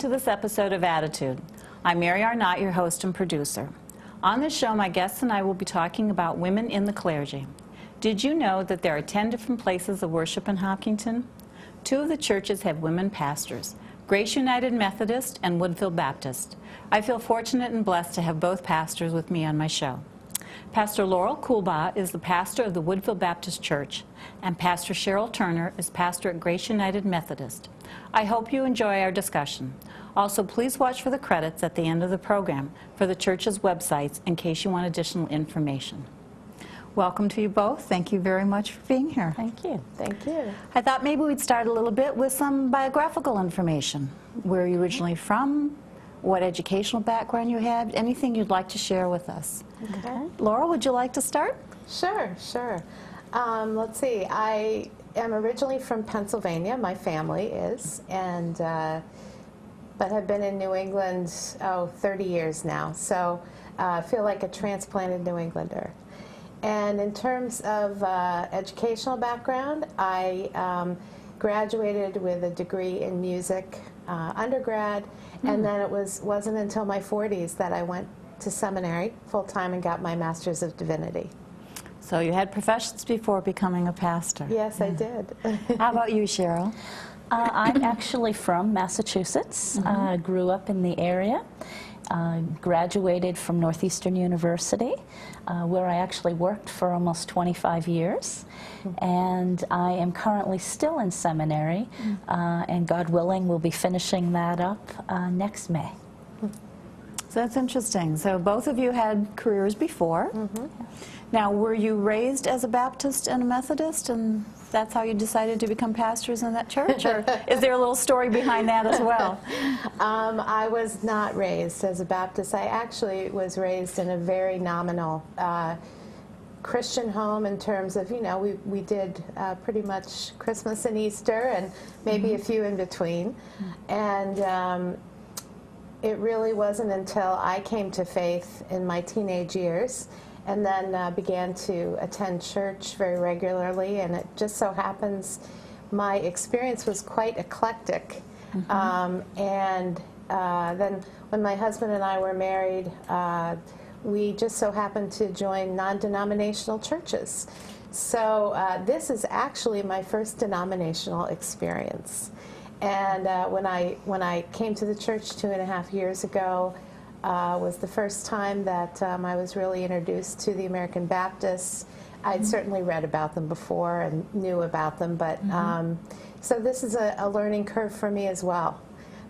to this episode of Attitude. I'm Mary Arnott, your host and producer. On this show, my guests and I will be talking about women in the clergy. Did you know that there are 10 different places of worship in Hopkinton? 2 of the churches have women pastors, Grace United Methodist and Woodville Baptist. I feel fortunate and blessed to have both pastors with me on my show. Pastor Laurel Coolbaugh is the pastor of the Woodville Baptist Church, and Pastor Cheryl Turner is pastor at Grace United Methodist. I hope you enjoy our discussion. Also, please watch for the credits at the end of the program for the church's websites in case you want additional information. Welcome to you both. Thank you very much for being here. Thank you. Thank you. I thought maybe we'd start a little bit with some biographical information. Where are you originally from? What educational background you had? Anything you'd like to share with us? Okay. Laura, would you like to start? Sure. Let's see. I am originally from Pennsylvania. My family is, and but have been in New England 30 years now. So I feel like a transplanted New Englander. And in terms of educational background, I graduated with a degree in music undergrad, and then it wasn't until my 40s that I went to seminary full-time and got my Master's of Divinity. So you had professions before becoming a pastor. Yes, I did. How about you, Cheryl? I'm actually from Massachusetts. Grew up in the area. Graduated from Northeastern University, where I actually worked for almost 25 years. And I am currently still in seminary, and God willing, we'll be finishing that up next May. So that's interesting. So both of you had careers before. Now, were you raised as a Baptist and a Methodist, and that's how you decided to become pastors in that church? Or is there a little story behind that as well? I was not raised as a Baptist. I actually was raised in a very nominal Christian home in terms of, we did pretty much Christmas and Easter and maybe a few in between. And it really wasn't until I came to faith in my teenage years and then began to attend church very regularly, and it just so happens my experience was quite eclectic. And then when my husband and I were married, we just so happened to join non-denominational churches. So this is actually my first denominational experience. And when I came to the church 2.5 years ago, was the first time that I was really introduced to the American Baptists. I'd certainly read about them before and knew about them, but so this is a learning curve for me as well.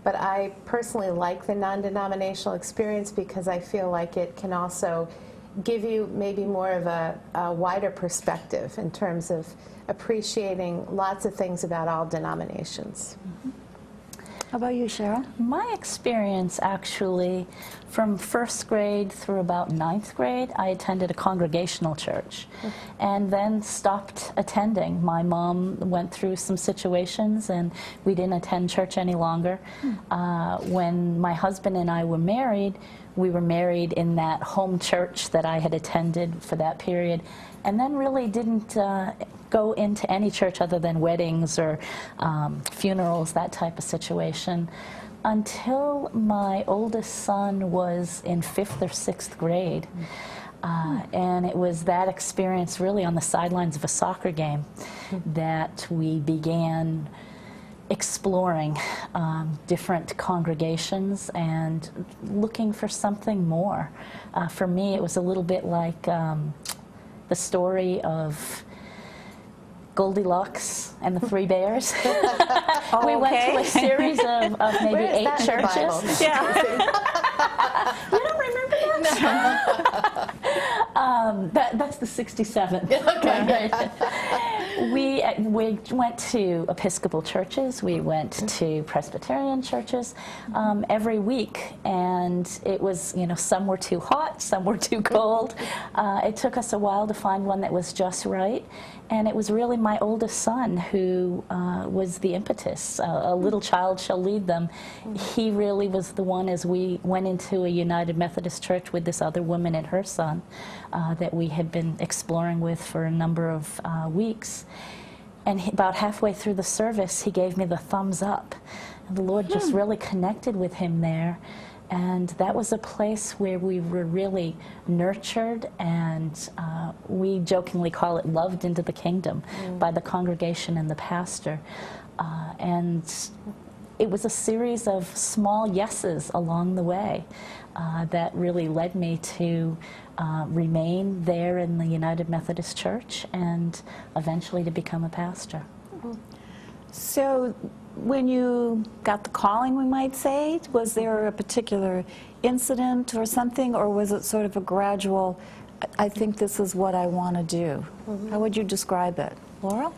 But I personally like the non-denominational experience because I feel like it can also give you maybe more of a wider perspective in terms of appreciating lots of things about all denominations. How about you, Cheryl? My experience actually, from 1st grade through about 9th grade, I attended a congregational church and then stopped attending. My mom went through some situations and we didn't attend church any longer. When my husband and I were married, we were married in that home church that I had attended for that period, and then really didn't go into any church other than weddings or funerals, that type of situation, until my oldest son was in 5th or 6th grade. And it was that experience really on the sidelines of a soccer game that we began exploring different congregations and looking for something more. For me, it was a little bit like the story of Goldilocks and the 3 Bears. We went to a series of maybe 8 churches. Yeah. You don't remember that? That's the 67. Okay. We went to Episcopal churches. We went to Presbyterian churches every week, and it was, some were too hot, some were too cold. It took us a while to find one that was just right. And it was really my oldest son who was the impetus. A little child shall lead them. He really was the one, as we went into a United Methodist church with this other woman and her son that we had been exploring with for a number of weeks. And about halfway through the service, he gave me the thumbs up. And the Lord just really connected with him there. And that was a place where we were really nurtured, and we jokingly call it loved into the kingdom by the congregation and the pastor. And it was a series of small yeses along the way that really led me to remain there in the United Methodist Church and eventually to become a pastor. So when you got the calling, we might say, was there a particular incident or something, or was it sort of a gradual, I think this is what I want to do? How would you describe it? Laurel?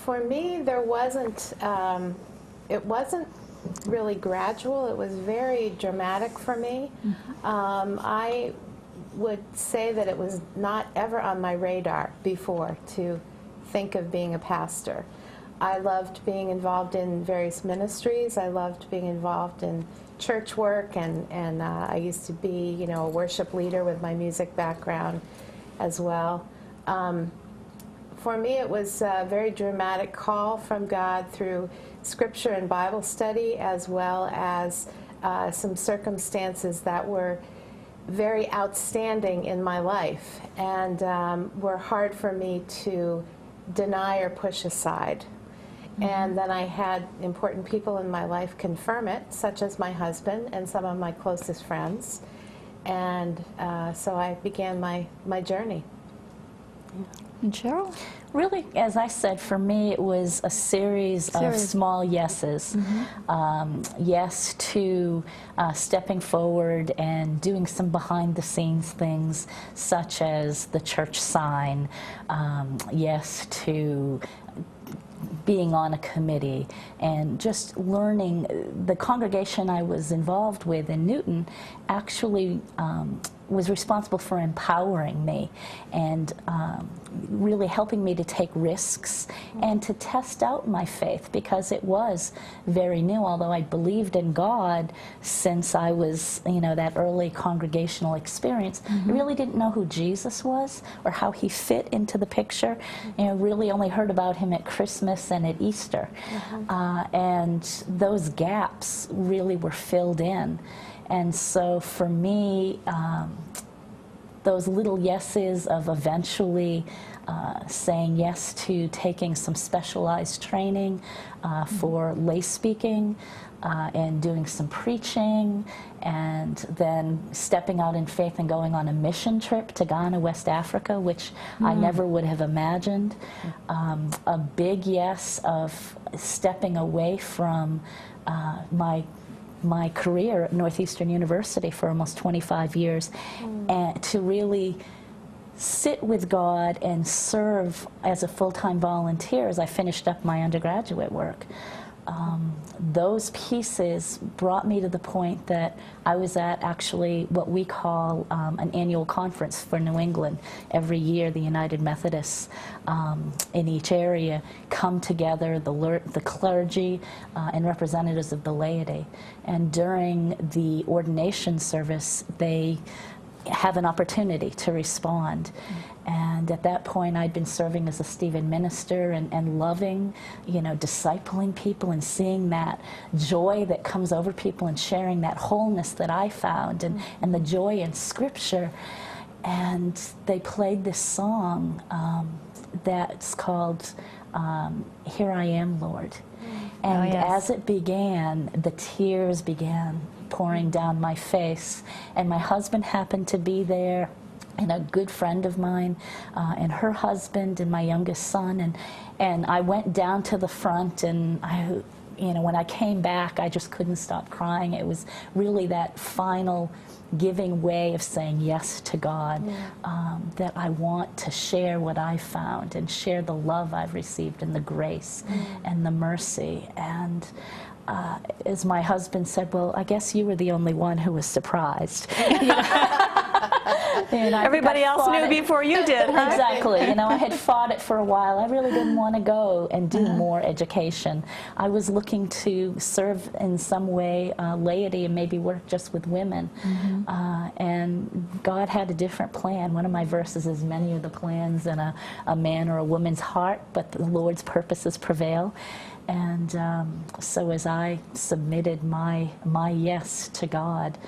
For me, there wasn't, it wasn't really gradual. It was very dramatic for me. I would say that it was not ever on my radar before to think of being a pastor. I loved being involved in various ministries. I loved being involved in church work, and I used to be, you know, a worship leader with my music background as well. For me, it was a very dramatic call from God through Scripture and Bible study, as well as some circumstances that were very outstanding in my life and were hard for me to deny or push aside. And then I had important people in my life confirm it, such as my husband and some of my closest friends. And so I began my journey. And Cheryl? Really, as I said, for me, it was a series of small yeses. Yes to stepping forward and doing some behind-the-scenes things, such as the church sign. Yes to being on a committee and just learning. The congregation I was involved with in Newton actually was responsible for empowering me and really helping me to take risks and to test out my faith, because it was very new. Although I believed in God since I was, you know, that early congregational experience, I really didn't know who Jesus was or how he fit into the picture. You know, really only heard about him at Christmas and at Easter. And those gaps really were filled in. And so for me, those little yeses of eventually saying yes to taking some specialized training for lay speaking and doing some preaching, and then stepping out in faith and going on a mission trip to Ghana, West Africa, which I never would have imagined. A big yes of stepping away from my career at Northeastern University for almost 25 years, and to really sit with God and serve as a full-time volunteer as I finished up my undergraduate work. Those pieces brought me to the point that I was at actually what we call an annual conference for New England. Every year the United Methodists in each area come together, the clergy and representatives of the laity. And during the ordination service, they have an opportunity to respond. And at that point, I'd been serving as a Stephen minister and loving, you know, discipling people and seeing that joy that comes over people and sharing that wholeness that I found and the joy in Scripture. And they played this song that's called Here I Am, Lord. And as it began, the tears began pouring down my face. And my husband happened to be there, and a good friend of mine, and her husband, and my youngest son. And I went down to the front, and you know, when I came back, I just couldn't stop crying. It was really that final giving way of saying yes to God, that I want to share what I found and share the love I've received and the grace and the mercy. And as my husband said, well, I guess you were the only one who was surprised. Everybody else knew before you did, huh? Exactly. You know, I had fought it for a while. I really didn't want to go and do more education. I was looking to serve in some way laity and maybe work just with women. And God had a different plan. One of my verses is, many are the plans in a man or a woman's heart, but the Lord's purposes prevail. And so as I submitted my yes to God,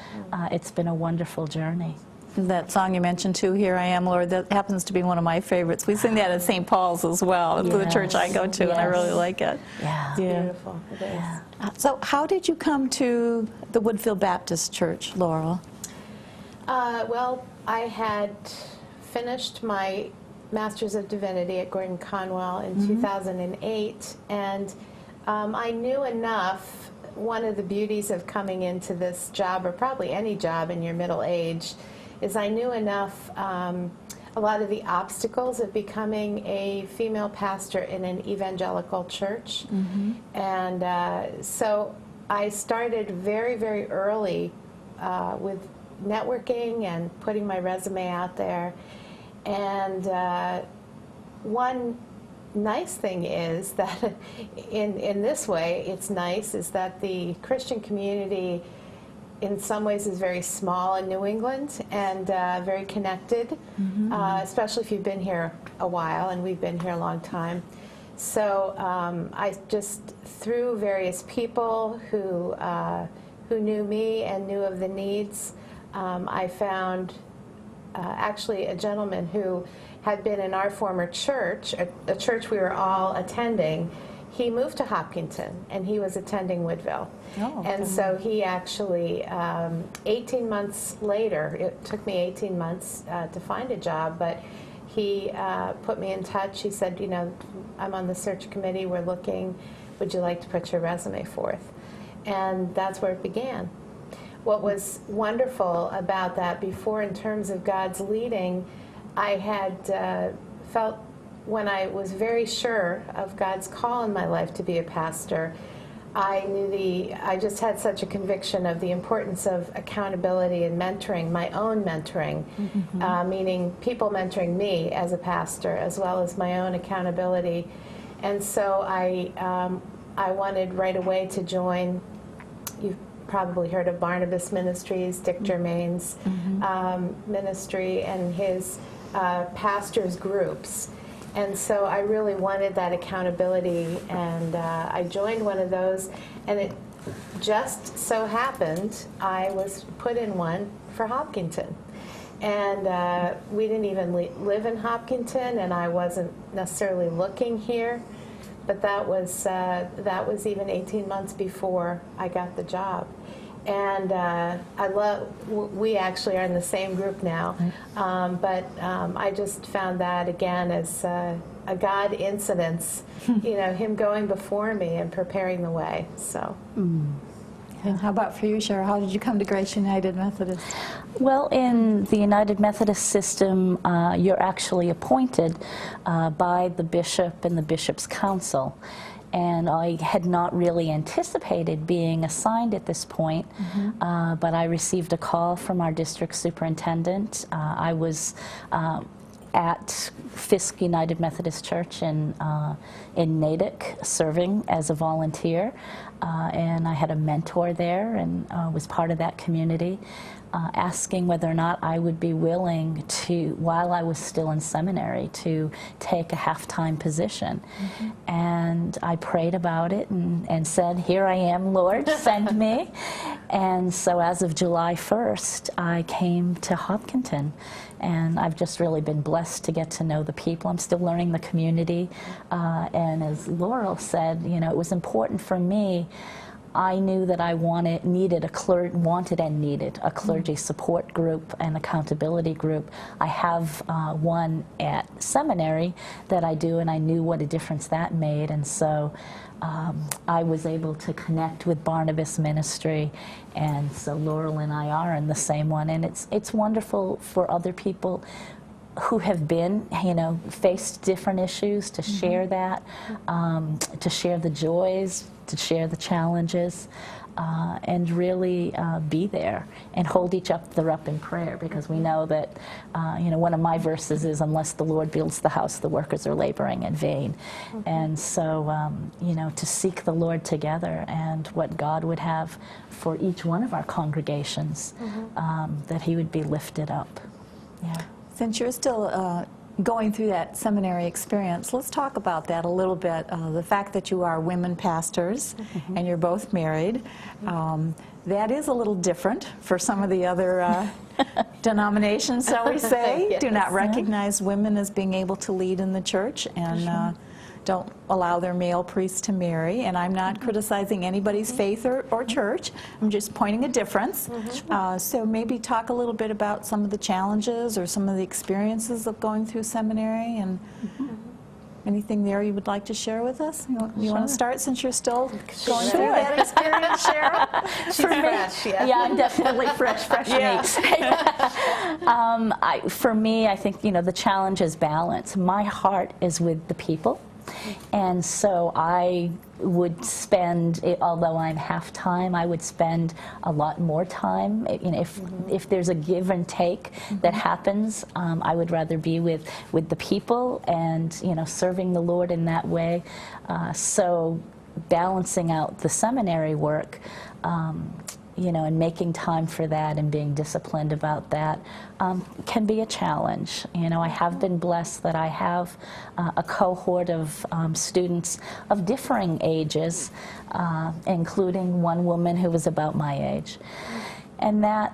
it's been a wonderful journey. That song you mentioned too, Here I Am, Lord, that happens to be one of my favorites. We sing that at St. Paul's as well, the church I go to, and I really like it. Yeah. Beautiful. It is. Yeah. So how did you come to the Woodfield Baptist Church, Laurel? Well, I had finished my Master's of Divinity at Gordon Conwell in 2008, and I knew enough. One of the beauties of coming into this job, or probably any job in your middle age, is I knew enough a lot of the obstacles of becoming a female pastor in an evangelical church. And so I started very, very early with networking and putting my resume out there. And one nice thing is that in this way, it's nice, is that the Christian community in some ways is very small in New England and very connected, especially if you've been here a while, and we've been here a long time. So I just, through various people who knew me and knew of the needs, I found actually a gentleman who had been in our former church, a church we were all attending. He moved to Hopkinton, and he was attending Woodville. And so he actually, 18 months later, it took me 18 months to find a job, but he put me in touch. He said, you know, I'm on the search committee, we're looking, would you like to put your resume forth? And that's where it began. What was wonderful about that before, in terms of God's leading, I had felt, when I was very sure of God's call in my life to be a pastor, I just had such a conviction of the importance of accountability and mentoring, my own mentoring, meaning people mentoring me as a pastor, as well as my own accountability. And so I wanted right away to join. You've probably heard of Barnabas Ministries, Dick Germain's ministry, and his pastors' groups. And so I really wanted that accountability, and I joined one of those, and it just so happened I was put in one for Hopkinton. And we didn't even live in Hopkinton, and I wasn't necessarily looking here, but that was even 18 months before I got the job. And we actually are in the same group now, but I just found that, again, as a God incidence, you know, him going before me and preparing the way, so. And how about for you, Cheryl? How did you come to Grace United Methodist? Well, in the United Methodist system, you're actually appointed by the bishop and the bishop's council. And I had not really anticipated being assigned at this point, but I received a call from our district superintendent. I was at Fisk United Methodist Church in Natick, serving as a volunteer, and I had a mentor there and was part of that community. Asking whether or not I would be willing to, while I was still in seminary, to take a half-time position. And I prayed about it and said, here I am, Lord, send me. And so as of July 1st, I came to Hopkinton. And I've just really been blessed to get to know the people. I'm still learning the community. And as Laurel said, you know, it was important for me. I knew that I wanted and needed a clergy support group and accountability group. I have one at seminary that I do, and I knew what a difference that made. And so I was able to connect with Barnabas Ministry, and so Laurel and I are in the same one. And it's wonderful for other people who have been, you know, faced different issues to share that, to share the joys, to share the challenges, and really be there and hold each other up in prayer, because we know that, you know, one of my verses is, unless the Lord builds the house, the workers are laboring in vain. And so, you know, to seek the Lord together and what God would have for each one of our congregations, that he would be lifted up. Yeah. Since you're still going through that seminary experience, let's talk about that a little bit. The fact that you are women pastors and you're both married, that is a little different for some of the other denominations, shall we say. Yes. Do not recognize women as being able to lead in the church and don't allow their male priests to marry. And I'm not criticizing anybody's faith or church. I'm just pointing a difference. So maybe talk a little bit about some of the challenges or some of the experiences of going through seminary and anything there you would like to share with us? You want to start since you're still going through that experience, Cheryl? She's fresh, Yeah, I'm definitely fresh meat. For me, I think, the challenge is balance. My heart is with the people. And so I would spend, although I'm half-time, I would spend a lot more time. If there's a give and take that happens, I would rather be with the people and, serving the Lord in that way. So balancing out the seminary work, and making time for that and being disciplined about that can be a challenge. I have been blessed that I have a cohort of students of differing ages, including one woman who was about my age. And that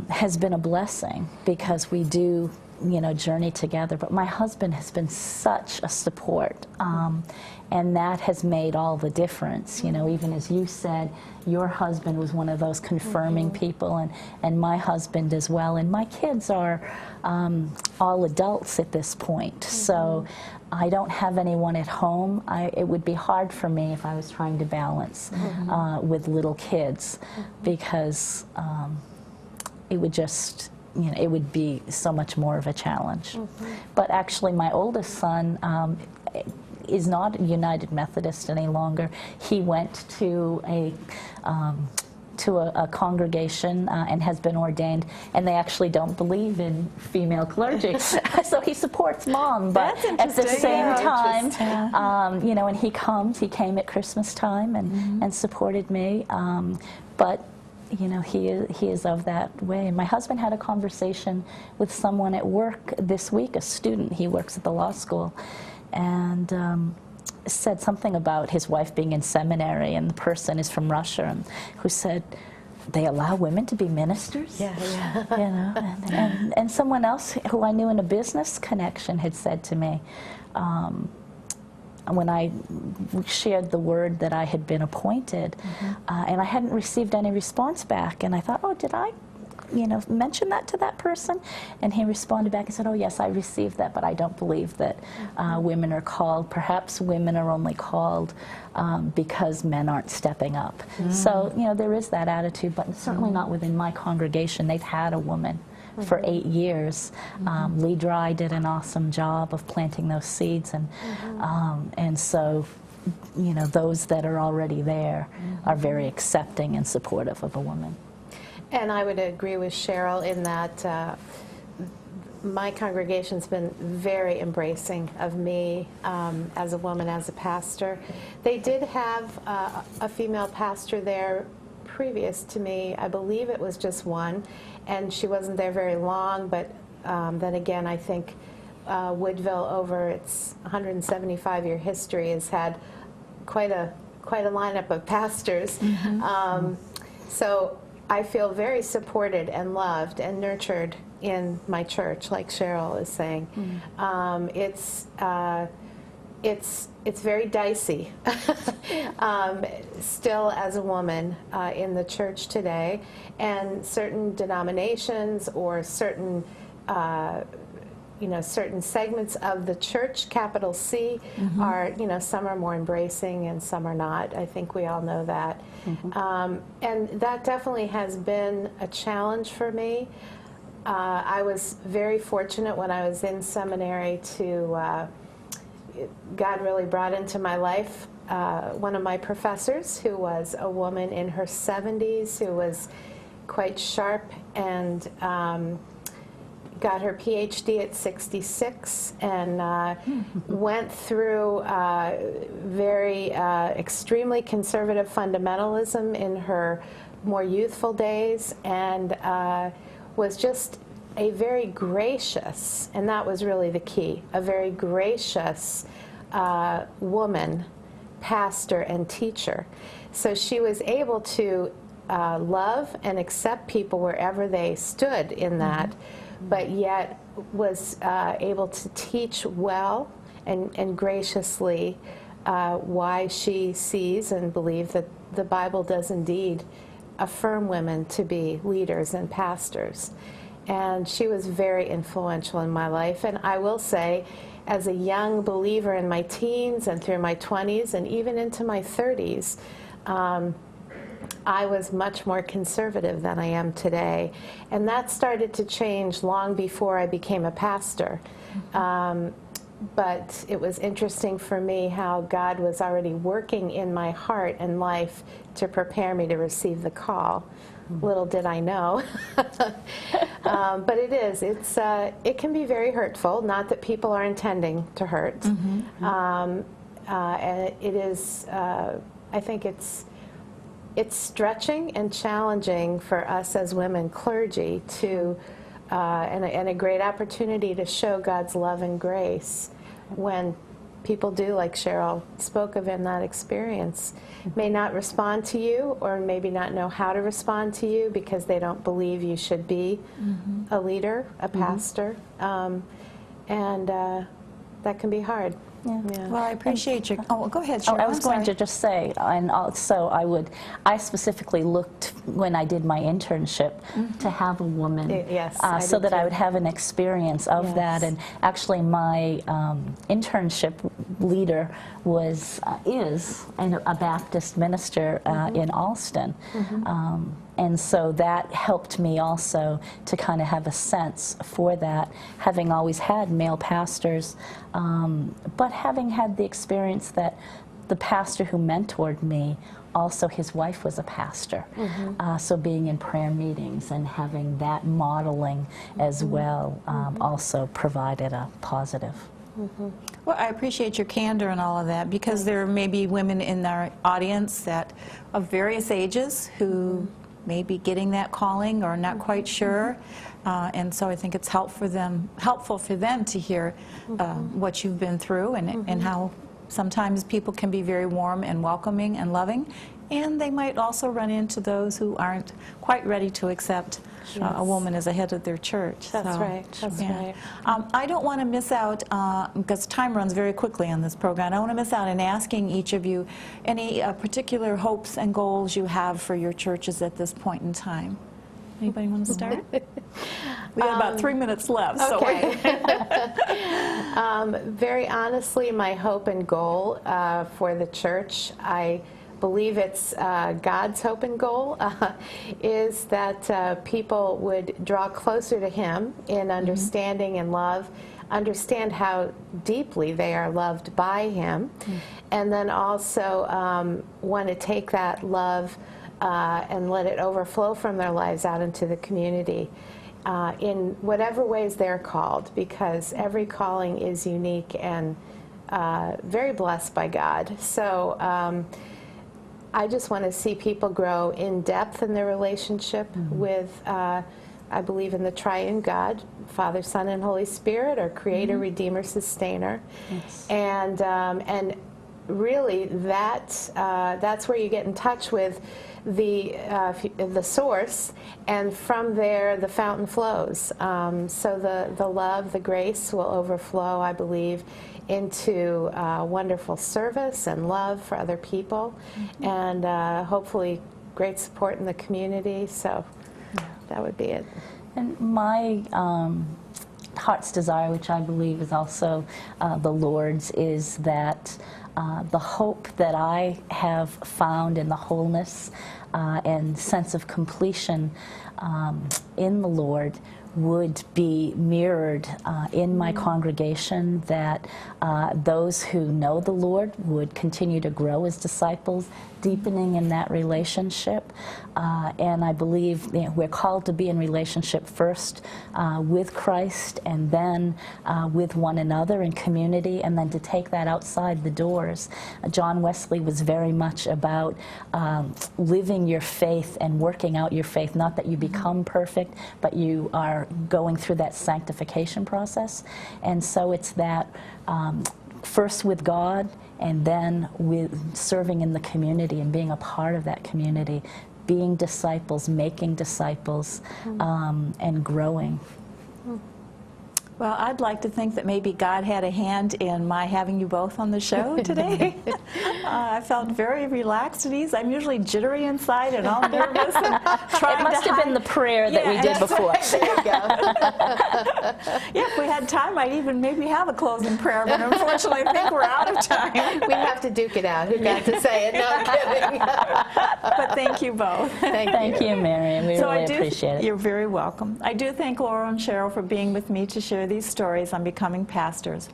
has been a blessing because we do journey together. But my husband has been such a support, and that has made all the difference. Even as you said, your husband was one of those confirming people, and my husband as well. And my kids are all adults at this point, so I don't have anyone at home. It would be hard for me if I was trying to balance with little kids, because it would just, it would be so much more of a challenge. But actually, my oldest son is not a United Methodist any longer. He went to a congregation and has been ordained, and they actually don't believe in female clergy. So he supports Mom, but at the same time, and he came at Christmas time and supported me. But he is of that way. And my husband had a conversation with someone at work this week, a student. He works at the law school, and said something about his wife being in seminary, and the person is from Russia, and who said, they allow women to be ministers? And someone else who I knew in a business connection had said to me, when I shared the word that I had been appointed, and I hadn't received any response back, and I thought, oh, did I mention that to that person? And he responded back and said, oh yes, I received that, but I don't believe that women are called. Perhaps women are only called because men aren't stepping up. So there is that attitude, but certainly not within my congregation. They've had a woman for 8 years. Lee Dry did an awesome job of planting those seeds, and so those that are already there are very accepting and supportive of a woman. And I would agree with Cheryl in that my congregation's been very embracing of me as a woman, as a pastor. They did have a female pastor there previous to me. I believe it was just one, and she wasn't there very long, but then again, I think Woodville, over its 175-year history, has had quite a lineup of pastors. So I feel very supported and loved and nurtured in my church, like Cheryl is saying. It's very dicey still as a woman in the church today, and certain denominations or certain certain segments of the church, capital C, are, some are more embracing and some are not. I think we all know that. And that definitely has been a challenge for me. I was very fortunate when I was in seminary to, God really brought into my life one of my professors who was a woman in her 70s who was quite sharp and got her PhD at 66 and went through very extremely conservative fundamentalism in her more youthful days, and was just a very gracious, and that was really the key, a very gracious woman, pastor and teacher. So she was able to love and accept people wherever they stood in that, but yet was able to teach well and graciously why she sees and believes that the Bible does indeed affirm women to be leaders and pastors. And she was very influential in my life. And I will say, as a young believer in my teens and through my 20s and even into my 30s, I was much more conservative than I am today. And that started to change long before I became a pastor. But it was interesting for me how God was already working in my heart and life to prepare me to receive the call. Little did I know. But it can be very hurtful, not that people are intending to hurt. And it is, I think it's stretching and challenging for us as women clergy to, and a great opportunity to show God's love and grace when people do, like Cheryl spoke of in that experience, may not respond to you or maybe not know how to respond to you because they don't believe you should be a leader, a pastor, and that can be hard. Yeah. Yeah. Well, I appreciate your. Oh, go ahead, Cheryl. I was going to just say, and also I specifically looked when I did my internship to have a woman, Yes, so that I too. would have an experience of that. And actually, my internship leader is a Baptist minister in Alston. And so that helped me also to kind of have a sense for that, having always had male pastors, but having had the experience that the pastor who mentored me, also his wife was a pastor. So being in prayer meetings and having that modeling as well also provided a positive. Well, I appreciate your candor and all of that, because there may be women in our audience that of various ages who may be getting that calling or not quite sure, and so I think it's helpful for them to hear what you've been through and how sometimes people can be very warm and welcoming and loving, and they might also run into those who aren't quite ready to accept a woman as a head of their church. That's right. That's right. I don't want to miss out, because time runs very quickly on this program, I don't want to miss out in asking each of you any particular hopes and goals you have for your churches at this point in time. Anybody want to start? We have about 3 minutes left. Okay. Very honestly, my hope and goal for the church, I believe it's God's hope and goal, is that people would draw closer to Him in understanding and love, understand how deeply they are loved by Him, and then also want to take that love and let it overflow from their lives out into the community in whatever ways they're called, because every calling is unique and very blessed by God. So I just want to see people grow in depth in their relationship with, I believe in the triune God, Father, Son, and Holy Spirit, our Creator, Redeemer, Sustainer. Yes. And really that's where you get in touch with the source, and from there the fountain flows. So the love, the grace will overflow, I believe, into wonderful service and love for other people, and hopefully great support in the community. So that would be it. And my heart's desire, which I believe is also the Lord's, is that the hope that I have found in the wholeness and sense of completion in the Lord would be mirrored in my congregation, that those who know the Lord would continue to grow as disciples, deepening in that relationship. And I believe we're called to be in relationship first with Christ, and then with one another in community, and then to take that outside the doors. John Wesley was very much about living in your faith and working out your faith. Not that you become perfect, but you are going through that sanctification process. And so it's that first with God, and then with serving in the community and being a part of that community, being disciples, making disciples, and growing. Well, I'd like to think that maybe God had a hand in my having you both on the show today. I felt very relaxed at ease. I'm usually jittery inside and all nervous and trying It must to have hide. been the prayer that we did before. There you go. Yeah, if we had time, I'd even maybe have a closing prayer, but unfortunately, I think we're out of time. We have to duke it out. Who got to say it? No, I'm kidding. But thank you both. Thank you, Marion. We really appreciate it. You're very welcome. I do thank Laura and Cheryl for being with me to share these stories on becoming pastors.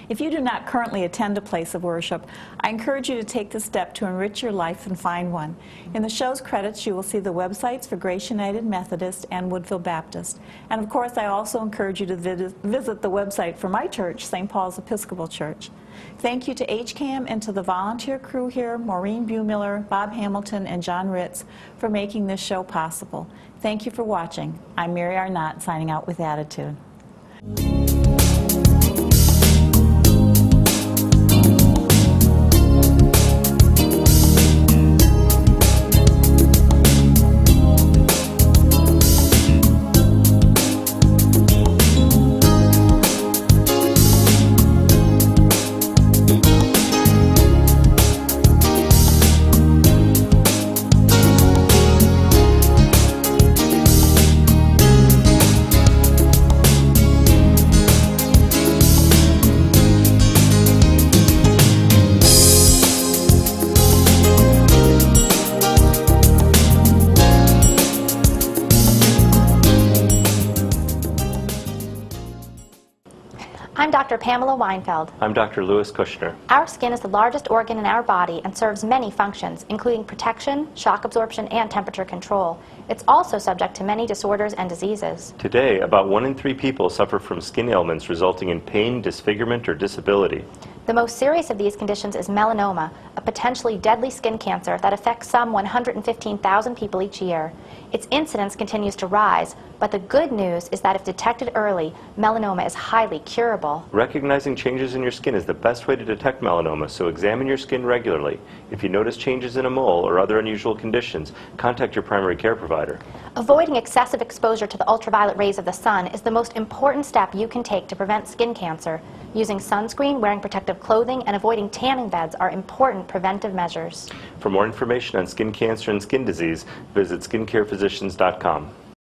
If you do not currently attend a place of worship, I encourage you to take the step to enrich your life and find one. In the show's credits, you will see the websites for Grace United Methodist and Woodville Baptist. And of course, I also encourage you to visit the website for my church, St. Paul's Episcopal Church. Thank you to HCAM and to the volunteer crew here, Maureen Buemiller, Bob Hamilton, and John Ritz, for making this show possible. Thank you for watching. I'm Mary Arnott, signing out with attitude. I'm Dr. Pamela Weinfeld. I'm Dr. Louis Kushner. Our skin is the largest organ in our body and serves many functions, including protection, shock absorption, and temperature control. It's also subject to many disorders and diseases. Today, about 1 in 3 people suffer from skin ailments resulting in pain, disfigurement, or disability. The most serious of these conditions is melanoma, a potentially deadly skin cancer that affects some 115,000 people each year. Its incidence continues to rise, but the good news is that if detected early, melanoma is highly curable. Recognizing changes in your skin is the best way to detect melanoma, so examine your skin regularly. If you notice changes in a mole or other unusual conditions, contact your primary care provider. Avoiding excessive exposure to the ultraviolet rays of the sun is the most important step you can take to prevent skin cancer. Using sunscreen, wearing protective clothing, and avoiding tanning beds are important preventive measures. For more information on skin cancer and skin disease, visit skincarephysicians.com.